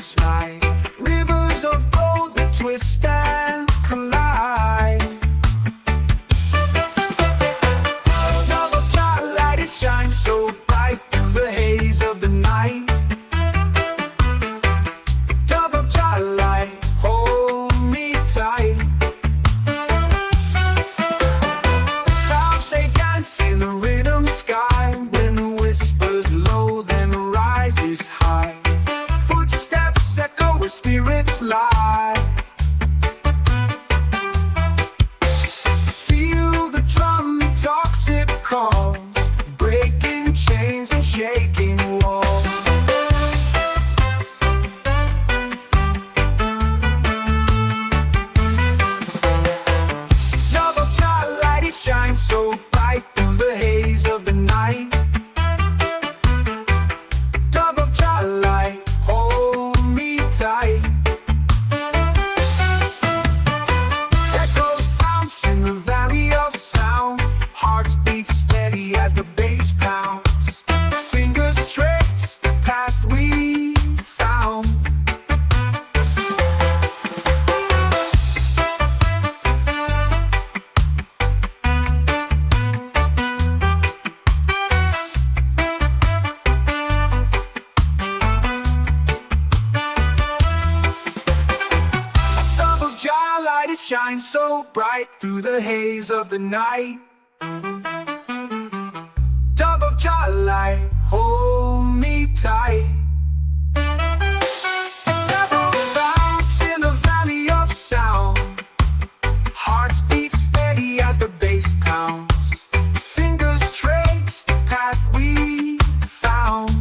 endless night. Rivers of gold that twist and collide. Dove of twilight, it shines so bright through the haze of the night. Dove of twilight, hold me tight. Clouds, they dance in the rhythm sky. When the whispers low, then rises high. Footsteps echo where spirits lie. Feel the drum, it talks, it calls, breaking chains and shaking walls. Dove of twilight, it shines so bright through the haze of the night. Dove of twilight, hold me tight. Echoes bounce in the valley of sound. Hearts beat steady as the bass pounds. Fingers trace the path we found. Dove of twilight, it shines so bright through the haze of the night. Dove of twilight, hold me tight. Devil bounce in the valley of sound. Hearts beat steady as the bass pounds. Fingers trace the path we found.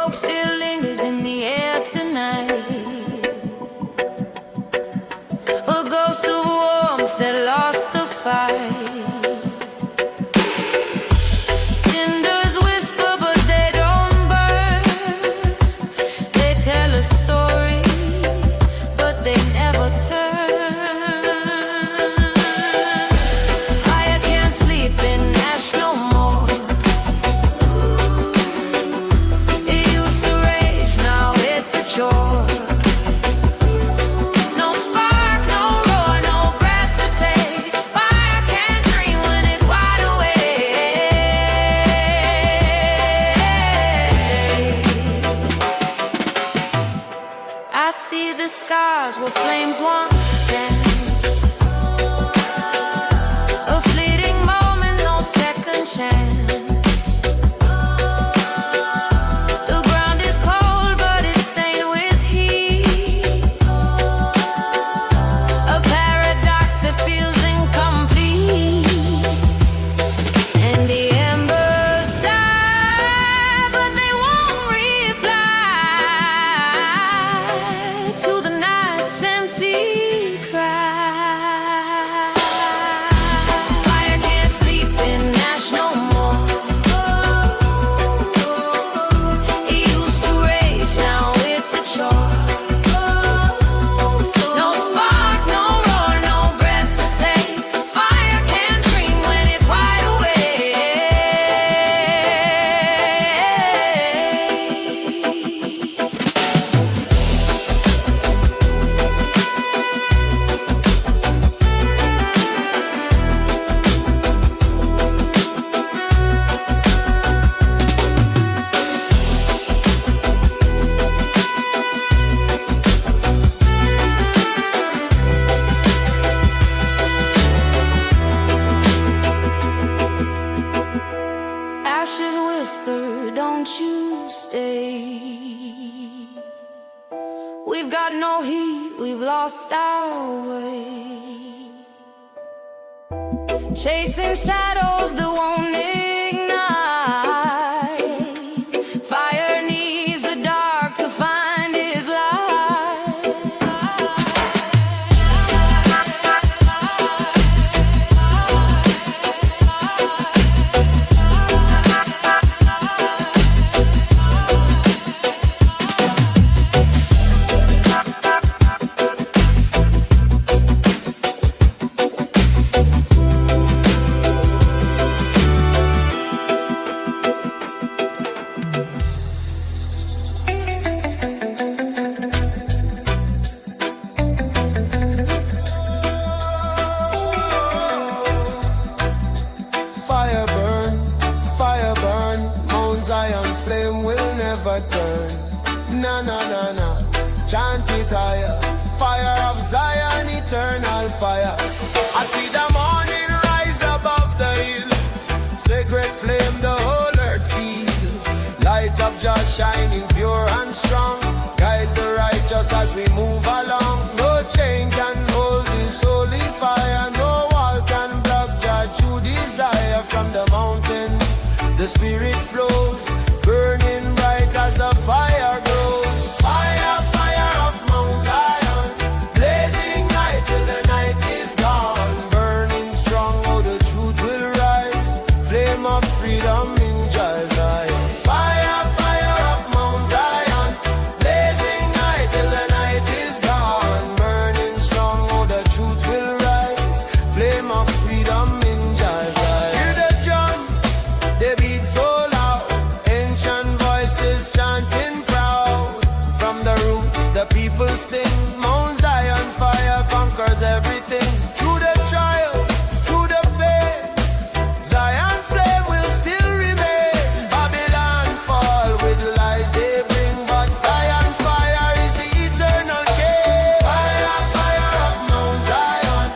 smoke still lingers in the air tonight. A ghost of warmth that lost the fight. Cinders whisper but they don't burn. They tell a story but they never turn. Fire can't sleep in ash no more. It used to rage, now it's a chore. Where flames once danced. A fleeting moment, no second chance. The ground is cold, but it's stained with heat. A paradox that feels incomplete. And the embers sigh, but they won't reply to the night's empty cry. Fire can't sleep in ash no more. It used to rage, now it's a chore. No spark, no roar, no breath to take. Fire can't dream when it's wide awake. Ashes whisper, don't you stay. We've got no heat, we've lost our way. Chasing shadows that won't ignite. Fire needs the dark to find its light. Fire burn, Mount Zion flame will never turn. Na na na na, chant it higher. Fire of Zion, eternal fire. I see the morning rise above the hill. Sacred flame the whole earth feels. Light of just shining pure and strong. Guides the righteous as we move along. No chain can hold this holy fire. No wall can block God's true desire. From the mountain the spirit flows, burning bright as the fire grows. Fire, fire of Mount Zion, blazing light till the night is gone. Burning strong, oh the truth will rise. Flame of freedom in Zion. Fire, fire of Mount Zion, blazing light till the night is gone. Burning strong, oh the truth will rise. Flame of freedom in Zion. Hear the drum, they beat so loud. Ancient voices chanting proud. From the roots the people sing. Mount Zion fire conquers everything. Through the trials, through the pain, Zion flame will still remain. Babylon fall with lies they bring, but Zion fire is the eternal king. Fire, fire of Mount Zion,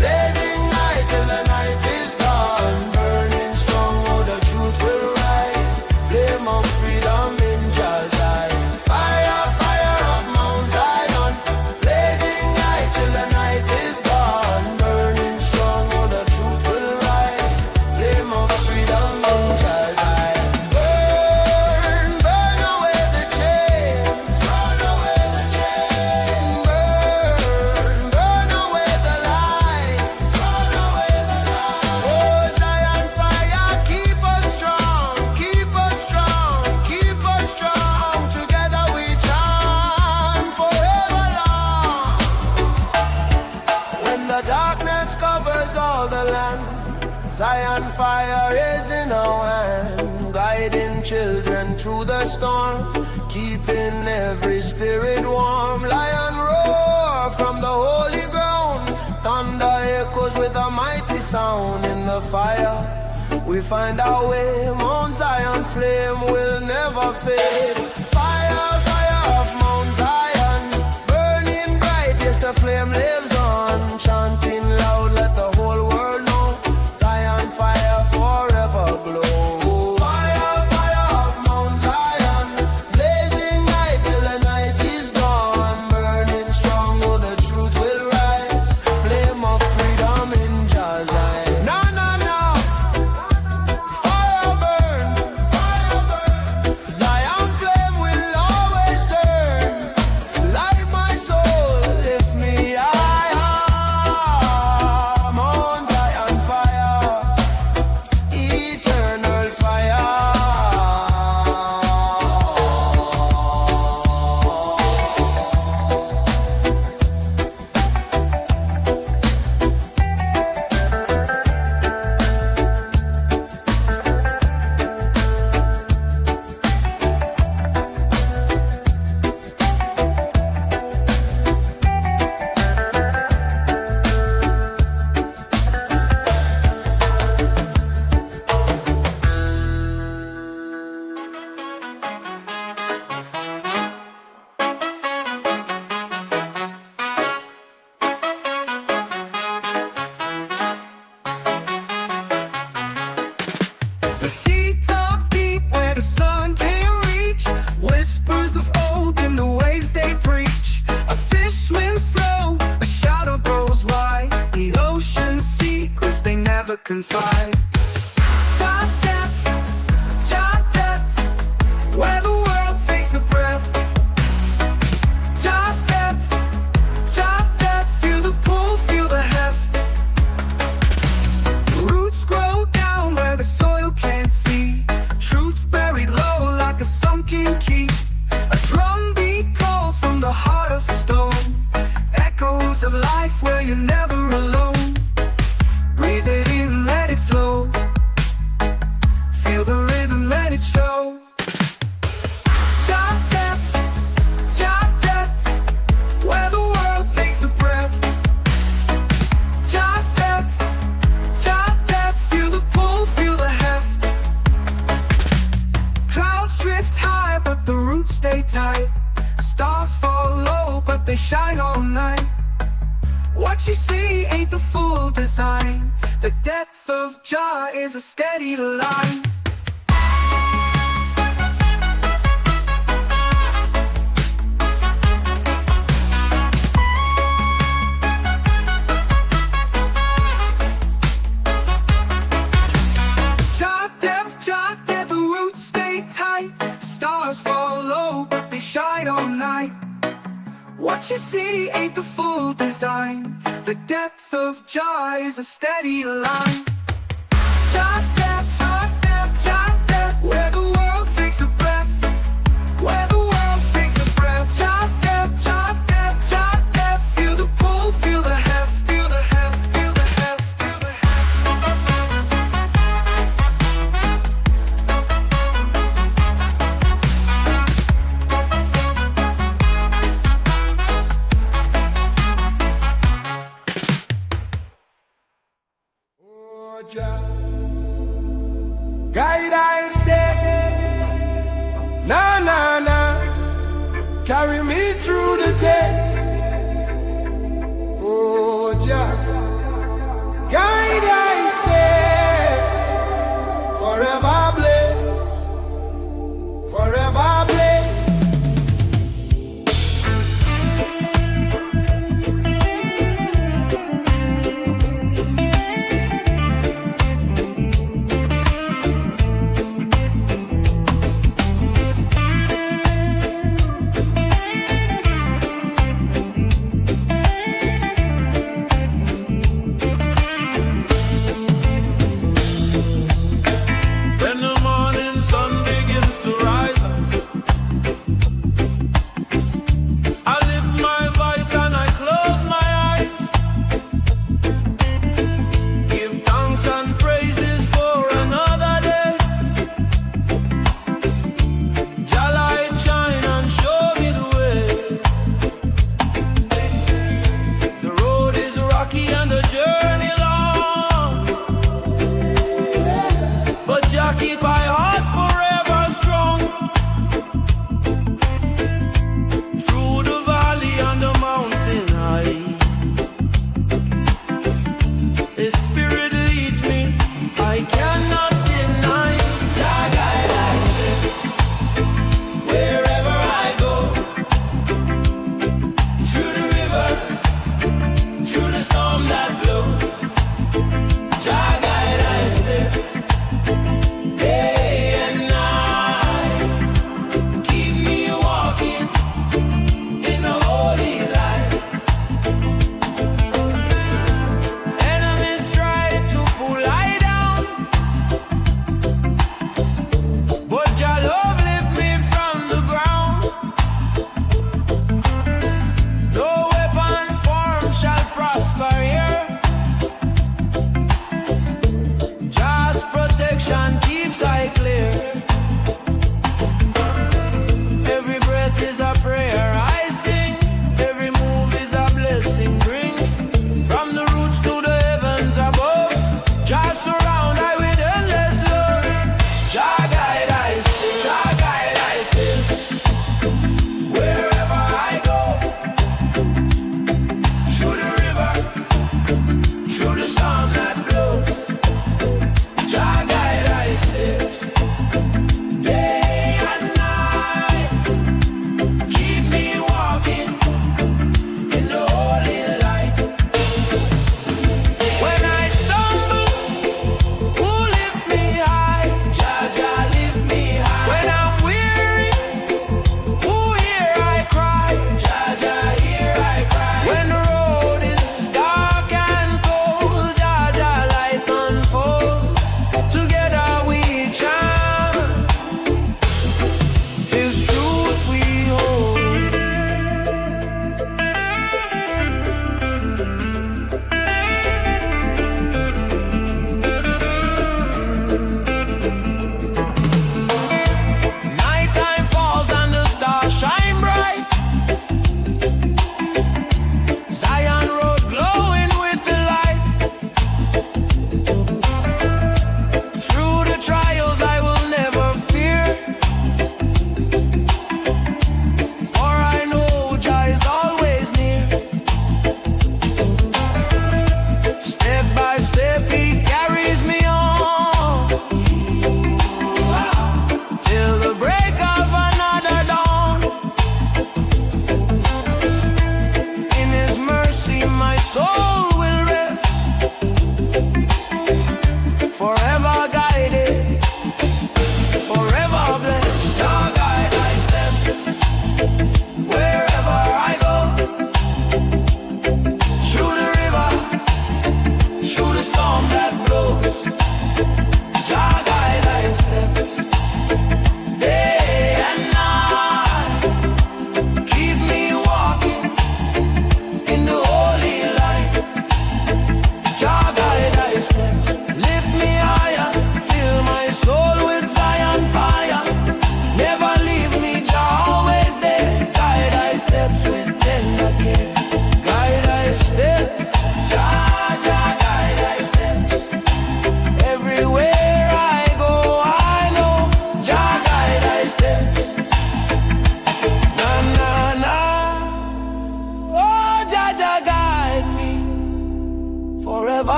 blazing light till the night is gone. Burning strong, oh the truth will rise. Flame of freedom in Zion. Fire, fire of Mount Zion, Zion fire is in our hand, guiding children through the storm, keeping every spirit warm. Lion roar from the holy ground, thunder echoes with a mighty sound. In the fire we find our way, Mount Zion flame will never fade. Fire, fire of Mount Zion, burning bright, yes the flame lives on. Chanting loud, let the whole world know, Zion fire forever glow. Fire, fire of Mount Zion, blazing night till the night is gone. Burning strong, oh the truth will rise, flame of freedom in Jah Zion. No, no, no, fire burn, Zion flame will always turn. Light my soul, lift me high, Mount Zion fire, eternal fire. The sea talks deep where the sun can't reach, whispers of old in the waves they preach. A fish swims slow, a shadow grows wide, the ocean's secrets they never confide. Jah depth, where the world takes a breath. Jah depth, feel the pull, feel the heft. Roots grow down where the soil can't see, truth buried low like a sunken key. A drumbeat calls from the heart of stone, echoes of life where you're never alone. Breathe it in, let it flow, feel the rhythm, let it show. Jah depth, where the world takes a breath. Jah depth, feel the pull, feel the heft. Clouds drift high, but the roots stay tight. Stars fall low, but they shine all night. What you see ain't the full design, the depth of Jah is a steady line. Jah depth, the roots stay tight. Stars fall low, but they shine all night. What you see ain't the full design, the depth of Jah is a steady line. Jah depth, where the world takes a breath. Where the world takes a breath. Jah depth, feel the pull, feel the heft, feel the heft, feel the heft, feel the heft. Oh, Jah, guide I stay, na na na, carry me through the test. Oh, Jah, guide I stay, forever blaze, forever blaze.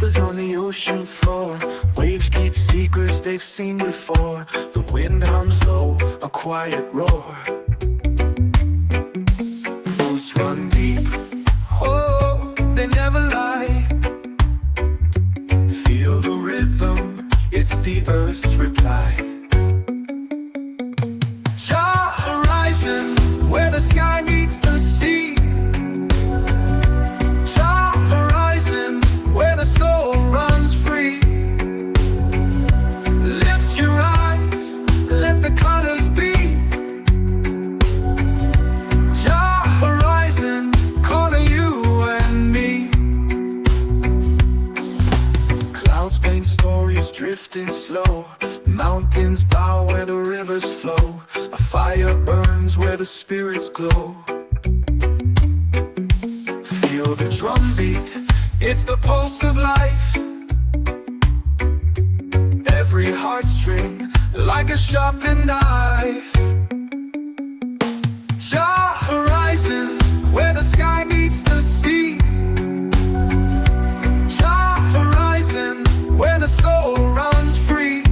whispers on the ocean floor. Waves keep secrets they've seen before. The wind hums low, a quiet roar. Roots run deep, oh, they never lie. Feel the rhythm, it's the earth's reply. Jaw horizon, where the sky meets the sea. Jaw horizon, where the soul runs free. Lift your eyes, let the colors be. Jaw horizon, calling you and me. Clouds paint stories drifting slow. Mountains bow where the rivers flow. A fire burns where the spirits glow. Feel the drumbeat, it's the pulse of life. Every heartstring like a sharpened knife. Jaw horizon, where the sky meets the sea. Jaw horizon, where the soul runs free.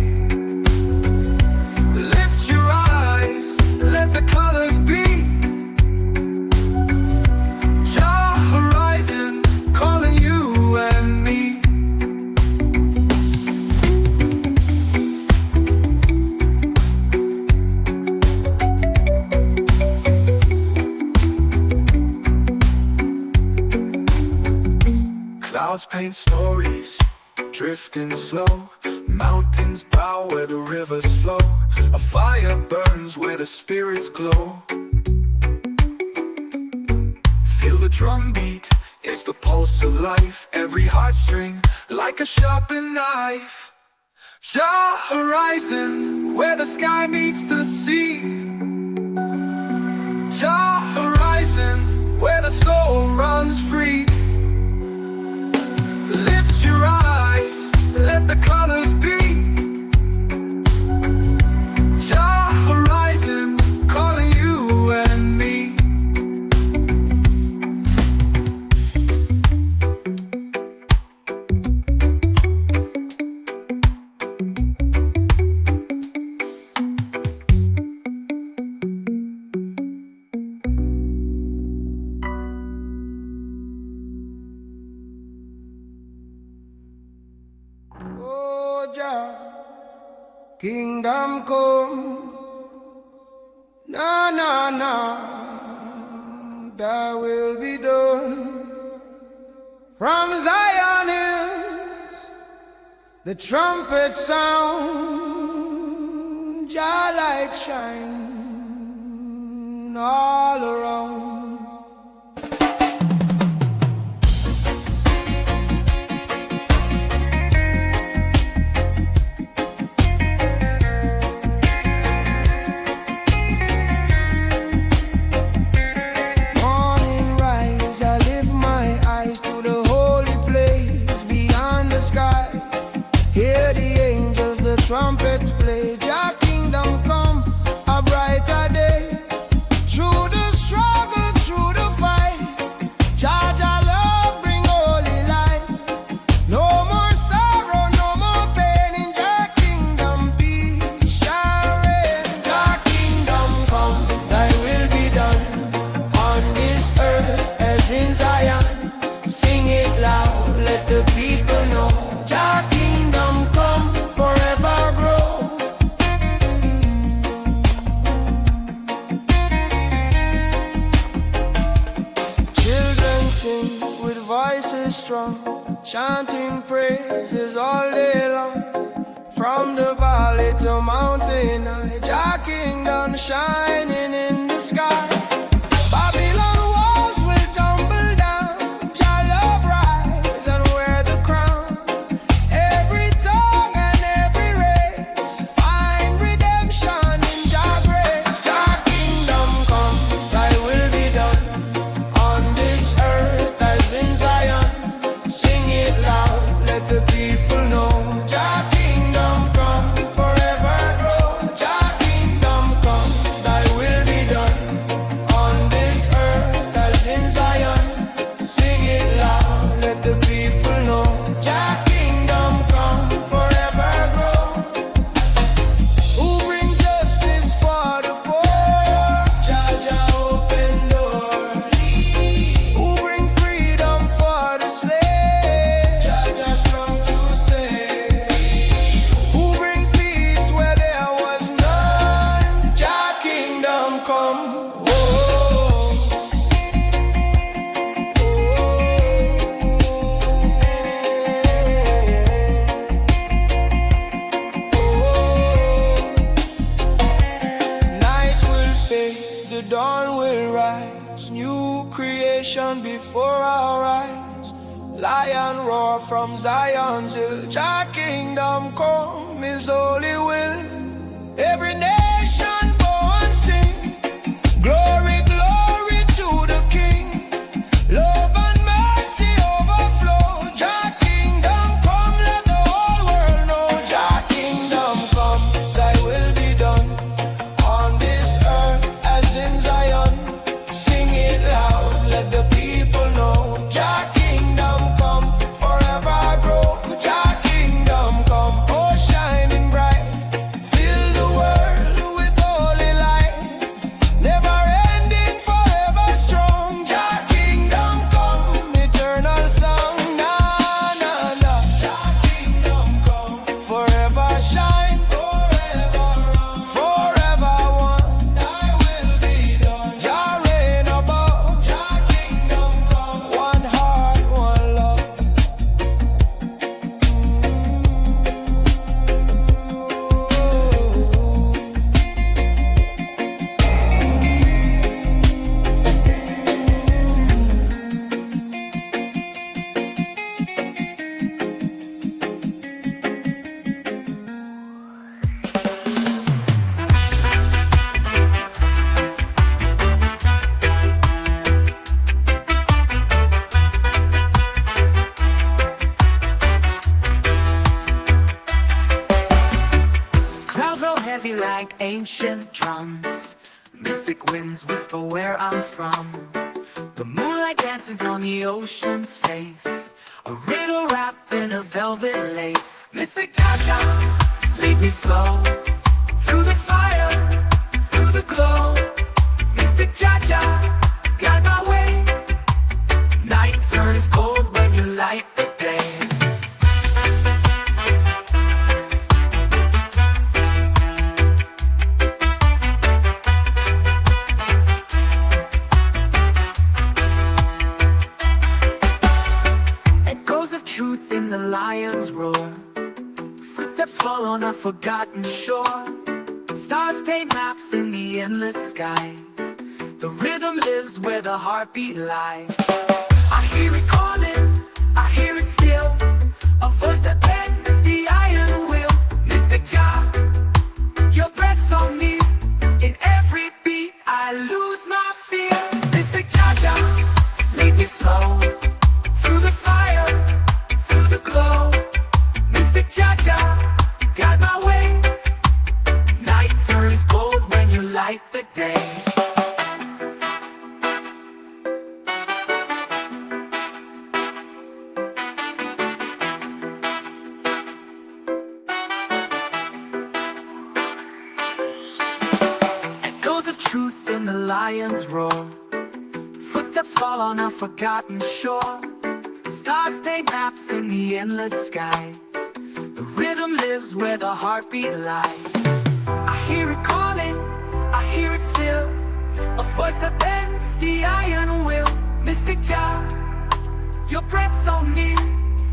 Lift your eyes, let the colors be. Jaw horizon, calling you and me. Clouds paint stories, drifting slow. Mountains bow where the rivers flow. A fire burns where the spirits glow. Feel the drumbeat, it's the pulse of life. Every heartstring like a sharpened knife. Jaw horizon, where the sky meets the sea. Jaw horizon, where the soul runs free. Lift your eyes, let the colors be. Jaw horizon, calling you and me. Oh, Jah, kingdom come. Na na na, thy will be done. From Zion hills, the trumpet sound. Jah light shine all around. Trumpets play, Jah kingdom come, a brighter day. Through the struggle, through the fight, Jah love bring holy light. No more sorrow, no more pain in Jah kingdom, peace shall reign. Jah kingdom come, thy will be done, on this earth as in Zion. Sing it loud, let the people know. Jah kingdom come, forever grow. Children sing with voices strong, chanting praises all day long. From the valley to mountain high, Jah kingdom shining in the sky. Babylon walls will tumble down, Jah love rise and wear the crown. Every tongue and every race find redemption in Jah grace. Jah kingdom come, thy will be done, on this earth as in Zion. Sing it loud, let the people know. Jah kingdom come, forever grow. Jah kingdom come, thy the dawn will rise, new creation before our eyes. Lion roar from Zion's hill, Jah kingdom come, His holy will. Every nation bow and sing, glory, glory to the King. Love and mercy overflow, Jah kingdom come, let the whole world know. Jah kingdom come, Thy will be done on this earth as in Zion. Sing it loud, let the people know. Jah kingdom come, forever grow. Jah kingdom come, oh shining bright, fill the world with holy light. Never ending, forever strong. Jah kingdom come, eternal song. Na na na. Jah kingdom come, forever shine, forever run, forever one. Thy will be done. Jah reign above. Jah kingdom come, one heart, one love. Clouds roll heavy like ancient drums. Mystic winds whisper where I'm from. The moonlight dances on the ocean's face, a riddle wrapped in a velvet lace. Mystic Jaja, lead me slow through the fire, through the glow. Mystic Jaja, guide my way. Night turns cold when you light the day. Echoes of truth in the lion's roar. Footsteps fall on a forgotten shore. Stars paint maps in the endless skies. The rhythm lives where the heartbeat lies. I hear it calling, I hear it still. A voice that bends the iron will. Mystic Jah, your breath's on me. In every beat I lose my fear. Mystic Jaja, lead me slow through the fire, through the glow. Mystic Jaja, guide my way. Night turns gold when you light the day. Echoes of truth in the lion's roar. Footsteps fall on a forgotten shore. Stars paint maps in the endless skies. The rhythm lives where the heartbeat lies. I hear it calling, I hear it still. A voice that bends the iron will. Mystic Jah, your breath's on me.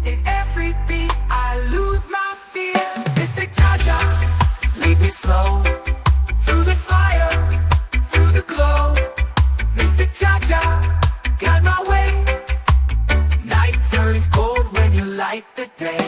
In every beat I lose my fear. Mystic Jaja, lead me slow through the fire, through the glow. Mystic Jaja, guide my way. Night turns cold when you light the day.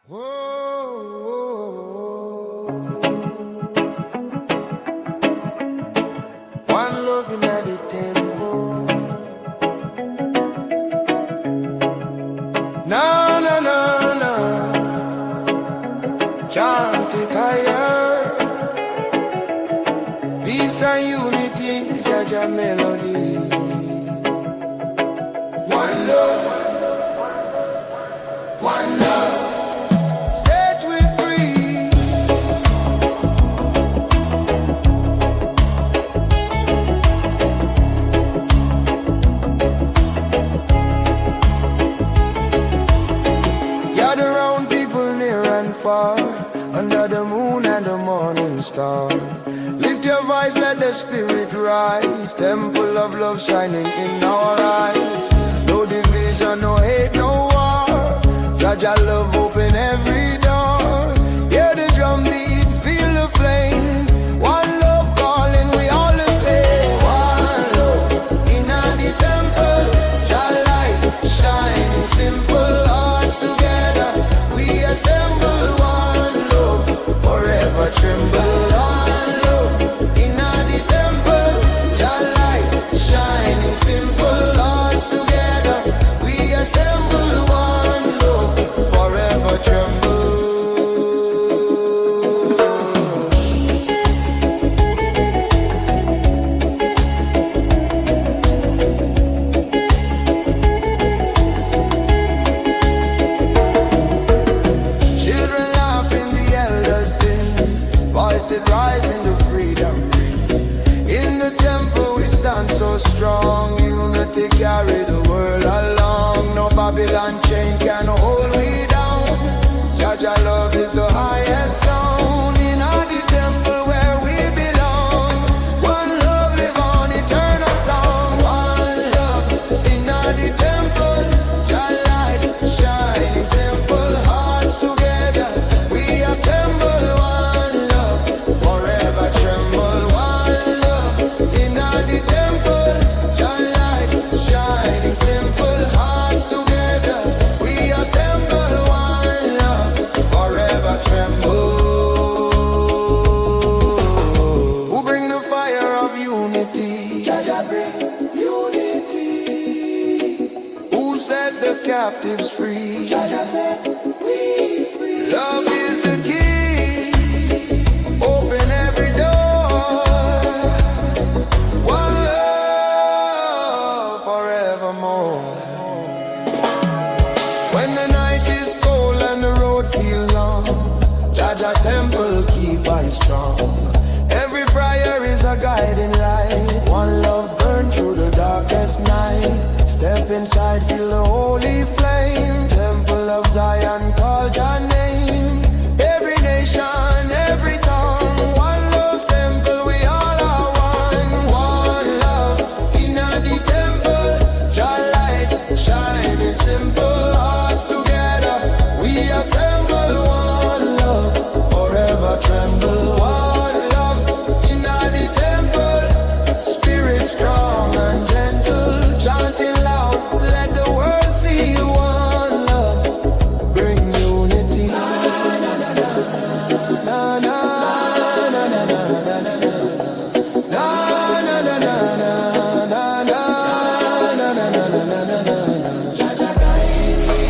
Whoa, one looking at the tempo. No, no, no, no. Chant it higher. Peace and unity, Jaja melody. One love, one love. Set we free. far, under the moon and the morning star. Lift your voice, let the spirit rise. Temple of love shining in our eyes. No division, no hate, no war. Judge our love, open every door. Hear the drum beat, feel the flame. One love calling, we all the same. One love, in the temple, shall light shine. Simple hearts together, we assemble. One love, forever tremble. One love, in the temple, shall light shine. Simple hearts together, we assemble. One love, forever tremble. Children laughing, the elders sing. Voices rising to freedom ring. In the temple we stand so strong. Unity carry the world along. No Babylon chain can hold we down. Jaja love is the highest sound. In the temple where we belong. One love live on eternal song. One love in the temple. Shall light shine in simple hearts together. We assemble. One love forever tremble. One love in the temple. Shall light shine in simple hearts together. We assemble. One love forever tremble. Who bring the fire of unity? Jaja bring unity. Who set the captives free? Jaja set we free. Love is the key. Open every door. One love forevermore. When the night is cold and the road feels long, Jaja temple keep us strong. Every prayer is a guiding light. One love burn through the darkest night. Step inside, feel the holy flame. Temple of Zion, call your name. Every nation, every tongue. One love temple, we all are one. One love in the temple. Your light shine in simple hearts together. We assemble. One love forever tremble. One love in the temple. Spirit strong and gentle, chanting loud, let the world see. One love bring unity. Na na na na na na na na na na na. Na na na na na na na na na na na na. Jaja guide me.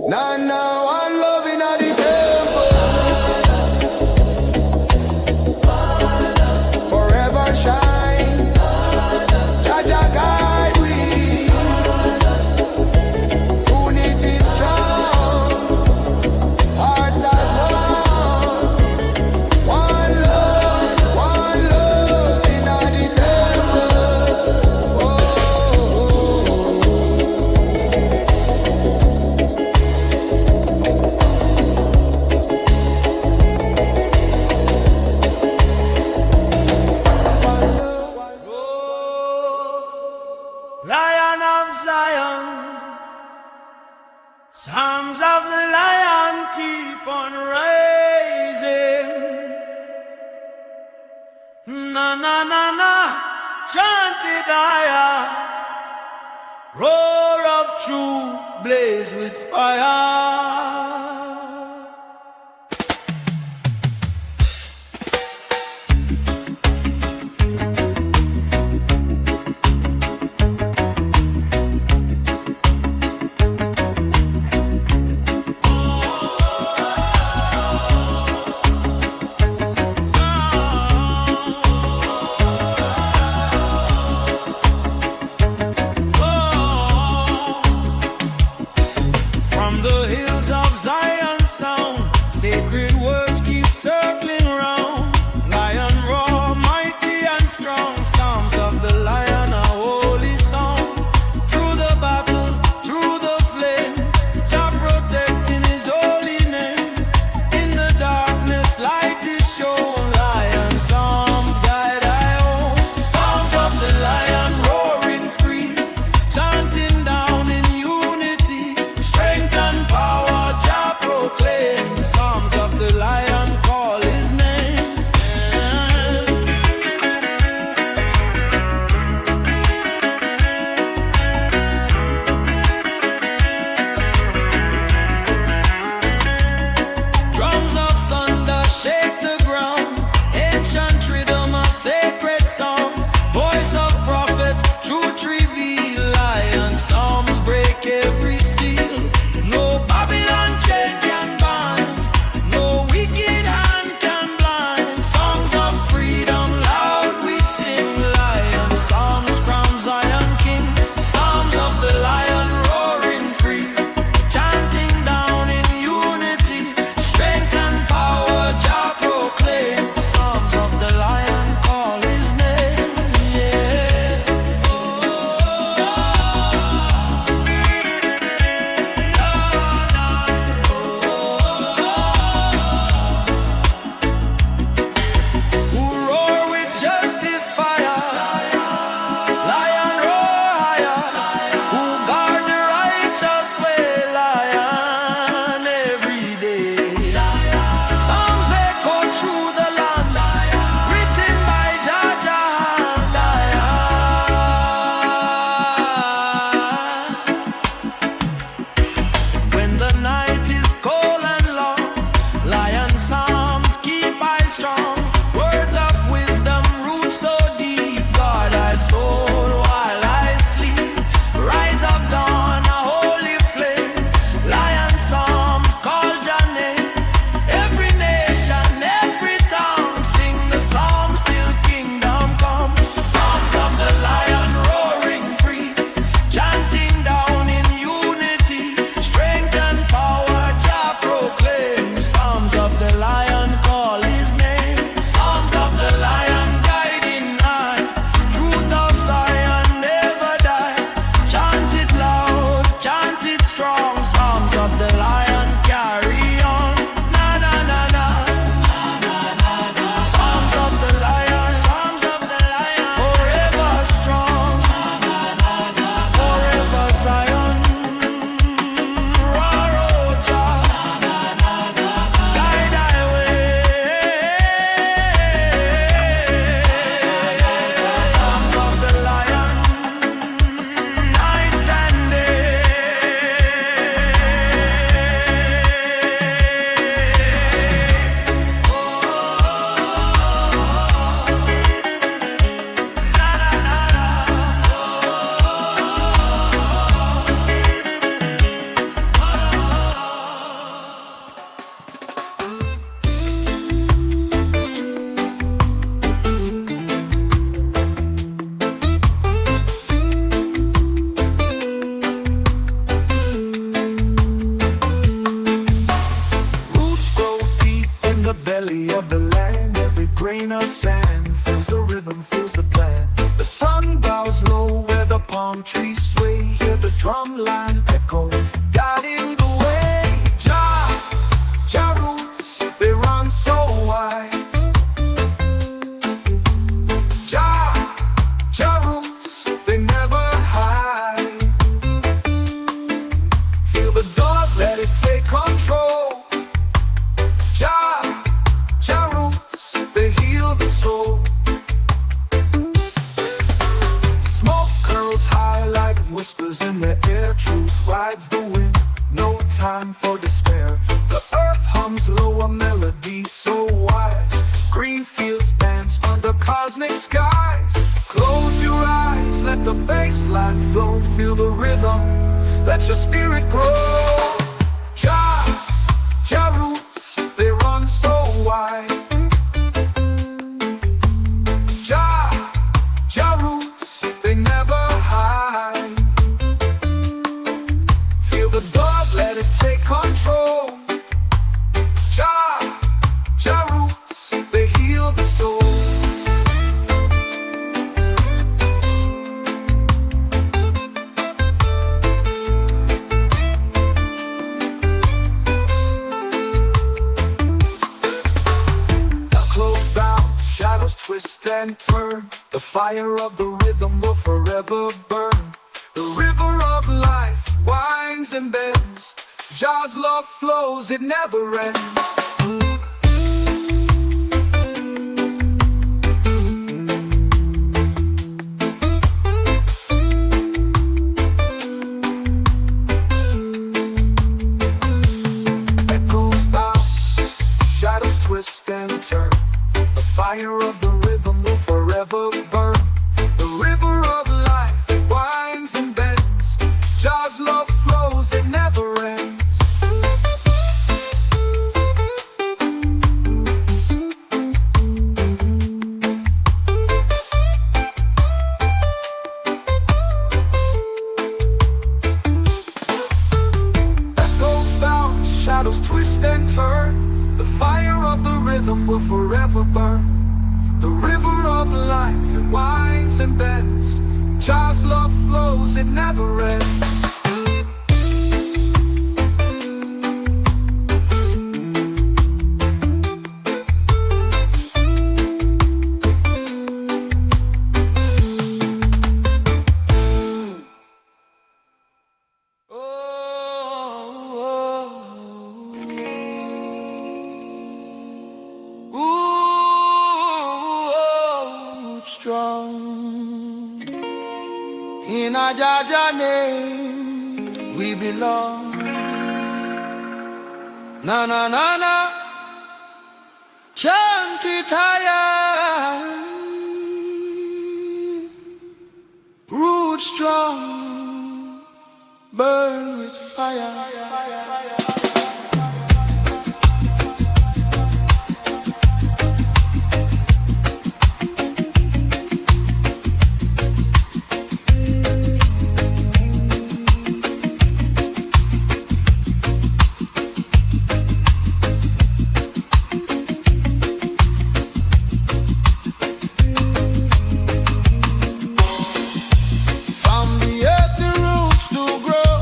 Na na one love in the temple. Forever shine. Jaja guide we. Unity strong. Hearts as one. One love in the temple. Oh. Lion of Zion, Psalms of the Lion keep on rising. Na na na na, chanted higher. Roar of truth, blaze with fire. From the plan. The sun bows low where the palm trees sway. Hear the drum line echo, guiding the way. Jah roots, they run so wide. Jah roots, they never hide. Feel the dog, let it take control. Jah roots, they heal the soul. Smoke curls high like whispers in the air. Truth rides the wind, no time for despair. The earth hums low, a melody so wise. Green fields dance under cosmic skies. Close your eyes, let the bass line flow. Feel the rhythm, let your spirit grow. Jah roots, they run so wide. Jah roots, they never hide. Feel the dog, let it take control. Jah roots, they heal the soul. Twist and turn, the fire of the rhythm will forever burn. The river of life winds and bends. Jah's love flows, it never ends. Echoes bounce, shadows twist and turn. The fire of the rhythm will forever burn. The river of life, it winds and bends. Jah's love flows, it never ends. Echoes bounce, shadows twist and turn. The fire of the rhythm will forever burn. The river of life, it winds and bends. Jah's love flows, it never ends. Strong in a Jah name we belong. Na na na na, chant it higher. Root strong, burn with fire. From the earth the roots do grow,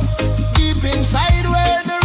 deep inside where the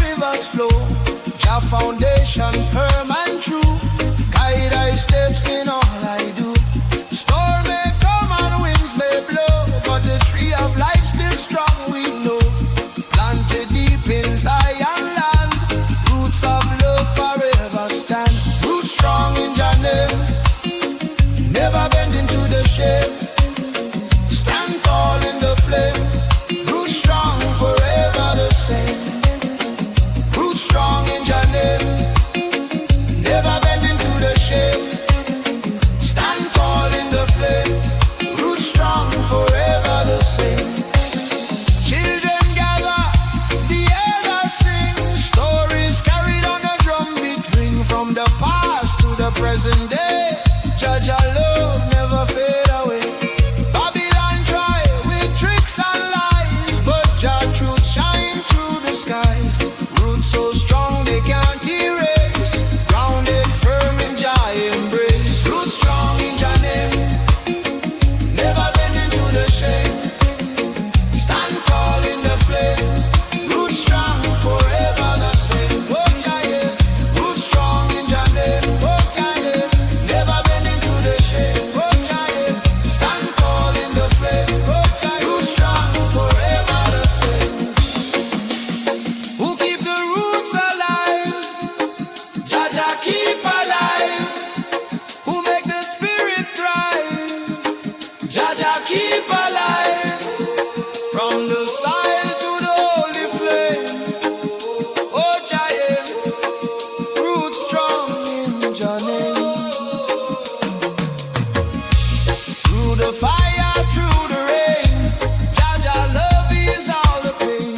through the fire, through the rain. Jaja love is all the pain.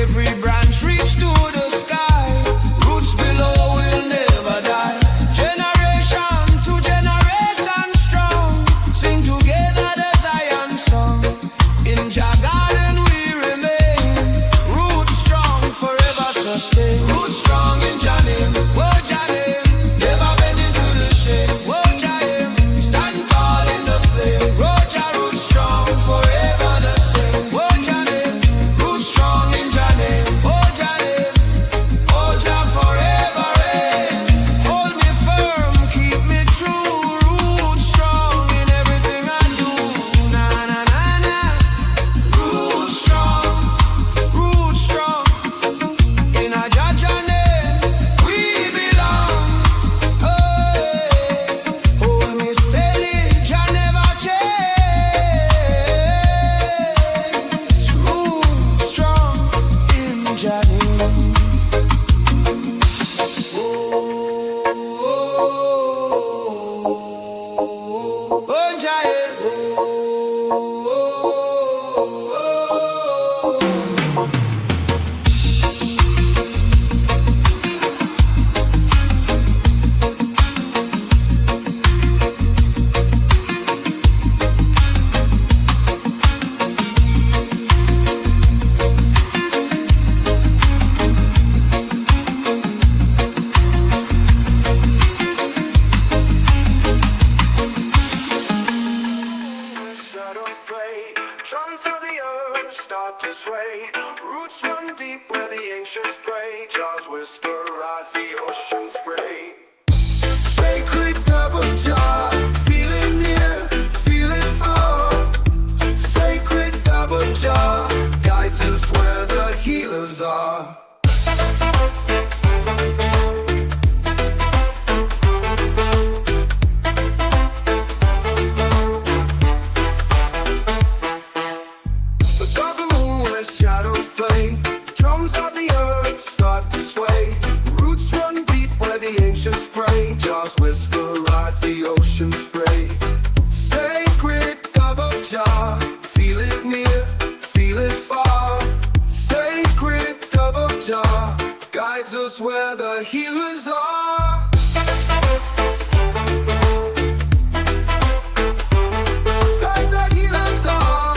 Every branch reach to the sky. Roots below will never die. Generation to generation strong. Sing together the Zion song. In Jah garden we remain. Roots strong, forever sustain. Roots strong in Jah name. Oh Jah name. Never bend into the shade. Oh Jah name. Stand tall in the flame. Oh Jah roots strong, forever the same. Oh Jah name. Roots strong in Jah name. Oh Jah name. Oh Jah forever reign. Hold me firm, keep me true. Roots strong in everything I do. Na na na na. Roots strong, roots strong. In a Jaja name we belong. Hey, hold me steady, Jah never change. Roots strong in Jah name. Oh, Jah name. Shadows play, drums of the earth start to sway. Roots run deep where the ancients pray. Jaws whisper as the ocean spray. Sacred double jar, feel it near, feel it far. Sacred double jar, guides us where the healers are. The dark moon where shadows play, drums of the earth start to sway. Roots run deep where the ancients pray. Jaws whisper as the ocean spray. Sacred double jar, feel it near, feel it far. Sacred double jar, guides us where the healers are. Like the healers are.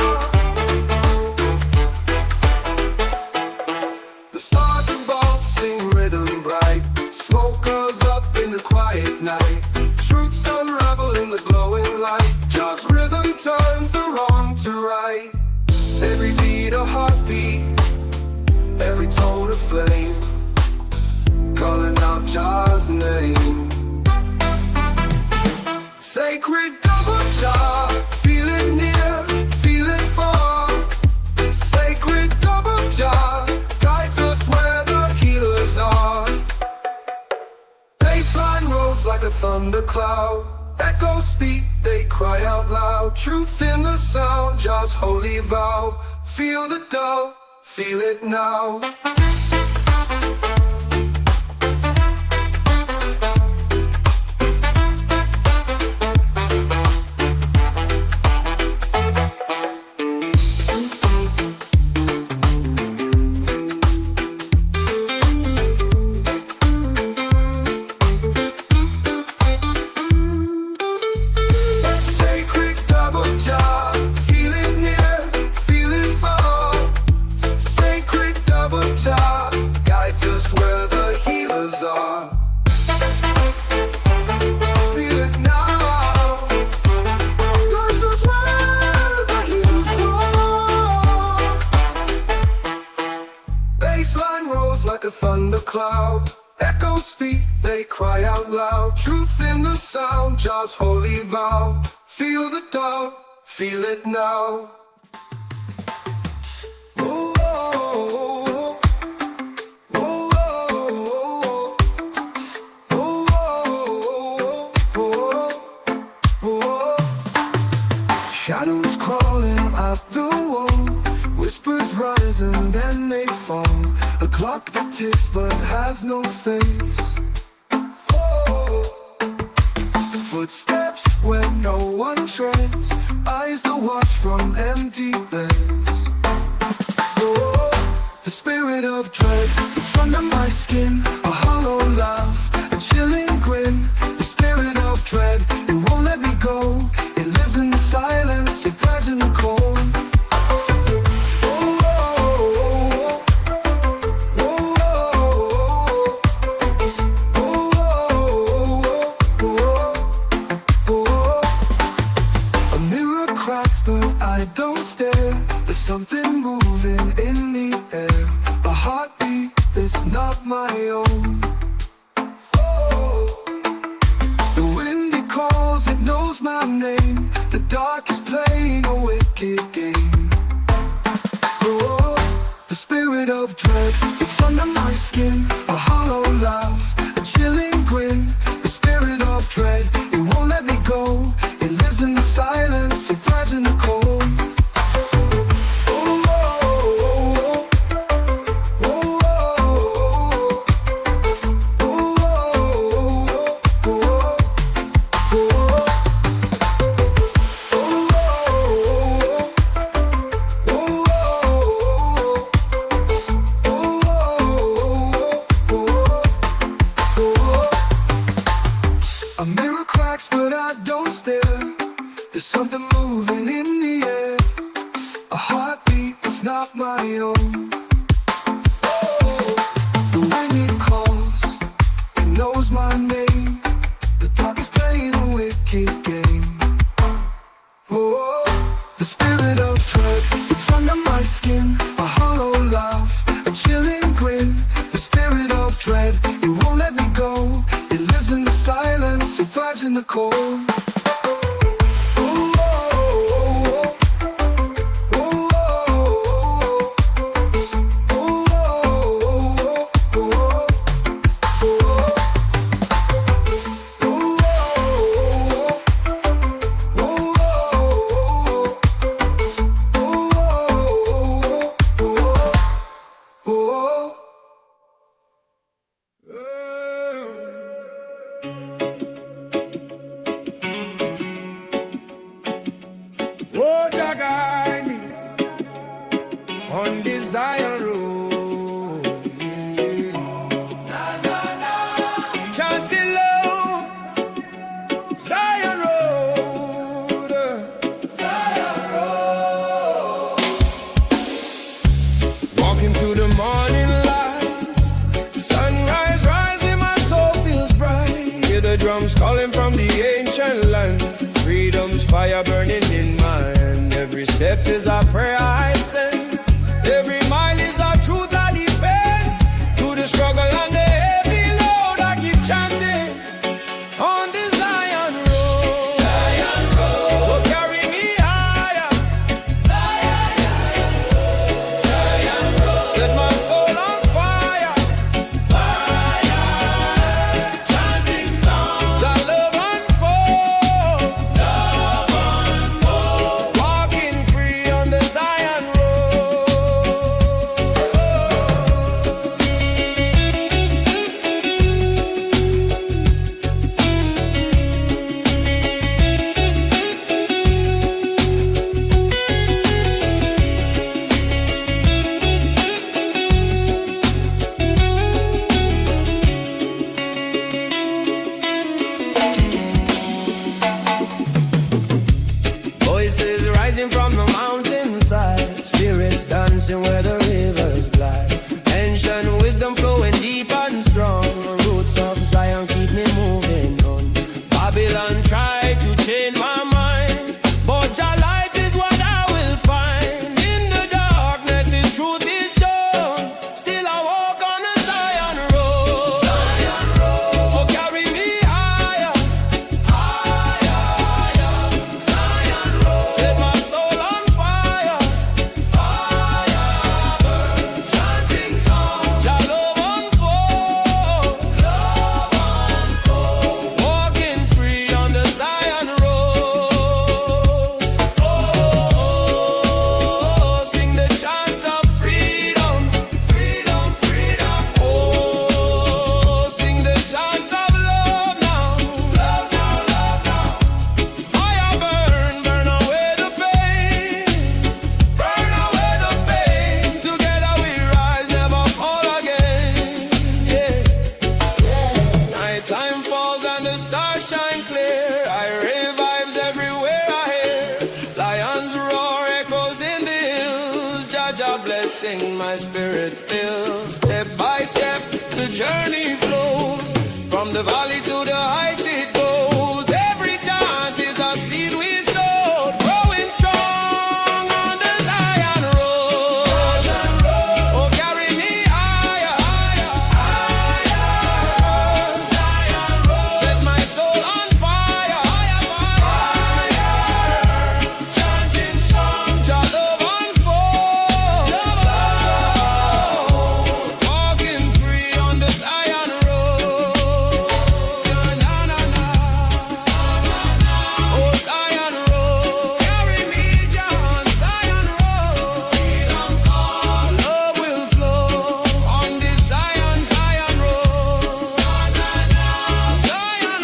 The stars above sing rhythm bright. Smoke goes up in the quiet night. Truths unravel in the glowing light. Just rhythm turns the wrong to right. Every beat a heartbeat, every tone a flame, calling out Jah's name. Sacred double jar, feel it near, feel it far. Sacred double jar, guides us where the healers are. Baseline rolls like a thundercloud. Echoes speak, they cry out loud. Truth in the sound, Jah's holy vow. Feel the doubt, feel it now. Sacred double jar, feel it near, feel it far. Sacred double jar, guides us where the healers are. Feel it now, guides us where the healers are. Baseline rolls like a thundercloud. Echoes speak, they cry out loud. Truth in the sound, Jah's holy vow. Feel the doubt, feel it now. Oh, oh, oh, oh, oh, oh, oh. Shadows crawling up the wall, whispers rise and then they fall. A clock that ticks but has no face. Oh. Footsteps where no one treads, eyes that watch from empty beds. Oh, the spirit of dread, it's under my skin, a hollow laugh, a chilling grin. The spirit of dread, it won't let me go. It lives in the silence, it thrives in the cold. Something moving in the air, a heartbeat that's not my own. Oh, the wind it calls, it knows my name. The dark is playing a wicked game. Oh, the spirit of dread, it's under my skin, a hollow laugh, a chilling grin. The spirit of dread, it won't let me go. It lives in the silence, it thrives in the cold. A mirror cracks, but I don't stare. There's something moving in the air, a heartbeat that's not my own. Oh, the wind it calls, it knows my name. The dark is playing a wicked game. Oh, the spirit of dread, it's under my skin, a hollow laugh, a chilling grin. The spirit of dread, it won't let me go. It lives in the silence, it thrives in the cold. Oh, Jah guide me on the Zion road. Chanting low, Zion road. Walking through the morning light, sunrise rising, my soul feels bright. Hear the drums calling from the ancient land. Freedom's fire burning in my hand. Every step is a prayer I send. Every mile is a truth I defend. Through the struggle and the heavy load, I keep chanting on the Zion road. Zion road, oh, carry me higher. Zion road, set my soul on fire. Fire, chanting songs. Jah love unfold. Walking free on the Zion road. Voices rising from the mountainside, spirits dancing where the rivers glide. Ancient wisdom flowing deep and strong. Roots of Zion keep me moving on. Babylon tried to change my mind, but Jah light is what I will find. In the darkness, His truth is shown. Still I walk on the Zion road. Zion road, oh, carry me higher. Zion road, set my soul on fire. Fire, everything my spirit feels. Step by step, the journey flows. From the valley to the heights it goes. Every chant is a seed we sowed, growing strong on the Zion road. Oh, carry me higher, higher, higher. Zion road. Set my soul on fire, higher, fire. Chanting songs, your love unfold. Walking free on the Zion road. Na na na, oh Zion road. Carry me down Zion road. Freedom call, love will flow on this Zion, Zion road. Zion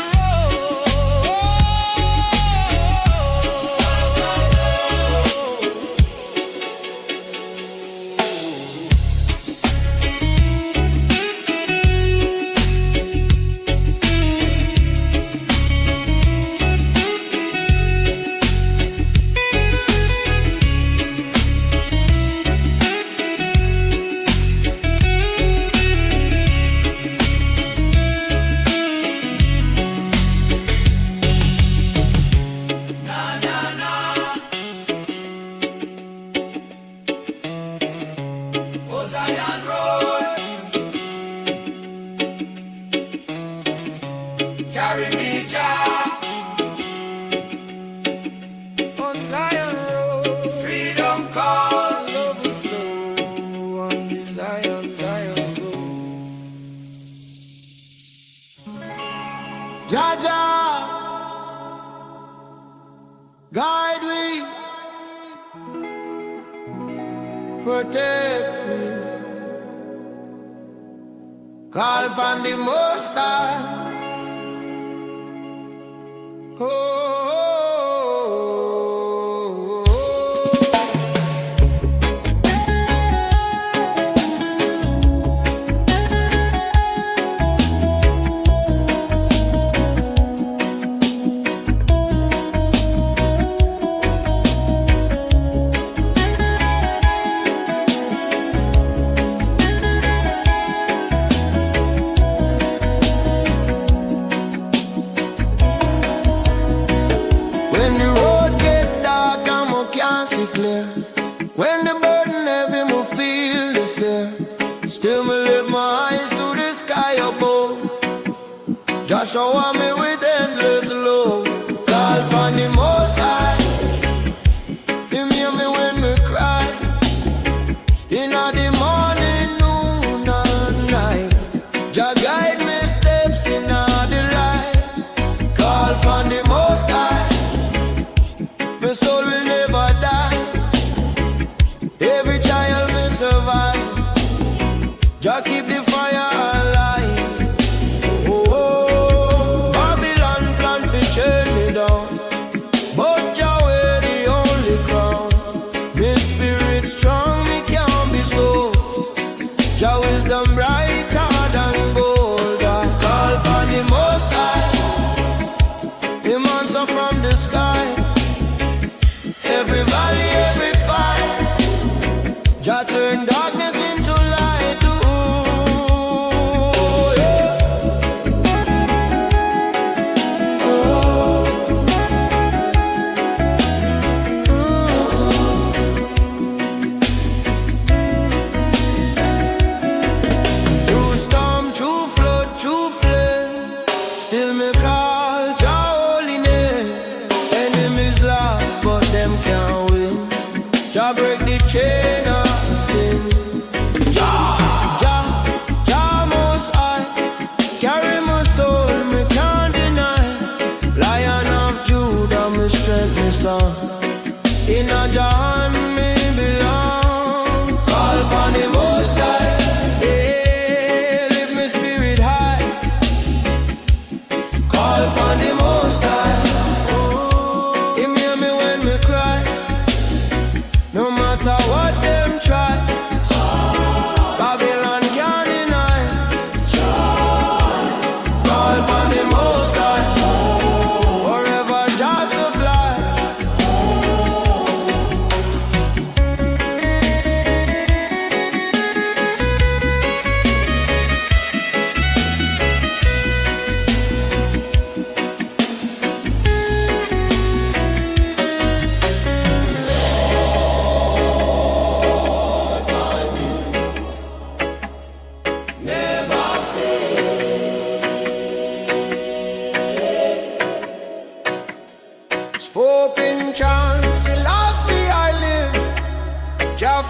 oh Zion road. Carry me down on Zion road. Freedom call, love will flow on the Zion, Zion road. Jaja, guide me, protect me. Call upon the Most High. Oh, oh, oh, oh. When the road get dark and I can't see clear, when the burden heavy, me feel the fear. Still me lift my eyes to the sky above. Just shower me with endless love. Call upon the Most High. Him hear me when me cry. In the morning, noon and night. Just guide me steps in the light. Call upon the Most High. My soul will never die. Every child will survive. Just keep the fire alive. Oh, oh, Babylon plan to turn me down, but Yahweh the only crown. My spirit strong, me can't be so. Jah wisdom brighter than gold. Call upon the Most High. Him answer from the sky. Every valley, every fire, Jah turn darkness into light. Ooh, yeah. Oh, through storm, through flood, through flame, still me call Jah holy name. Enemies laugh, but them can't win. Jah break the chain of sin. Jah most high, carry my soul, me can't deny. Lion of Judah, me strength, me song. In a Jah me belong. Call upon the Most High. Hey, lift me spirit high. Call upon the Most High. Him hear me when me cry. No matter what them try, Babylon can't deny. Call upon the Most High. Forever Jah supply.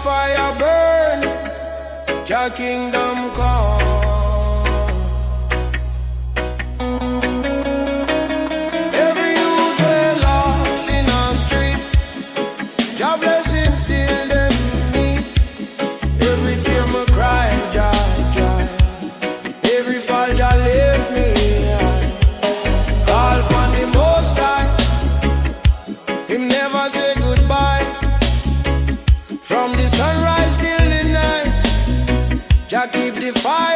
fire burn, Jah kingdom come. Every youth well lost in a street, Jah blessing still them meet. Every tear me cry, Jah, Jah. Every fall Jah lift me high. Call upon the Most High, Him never say goodbye. From the sunrise till the night, Jah keep the fire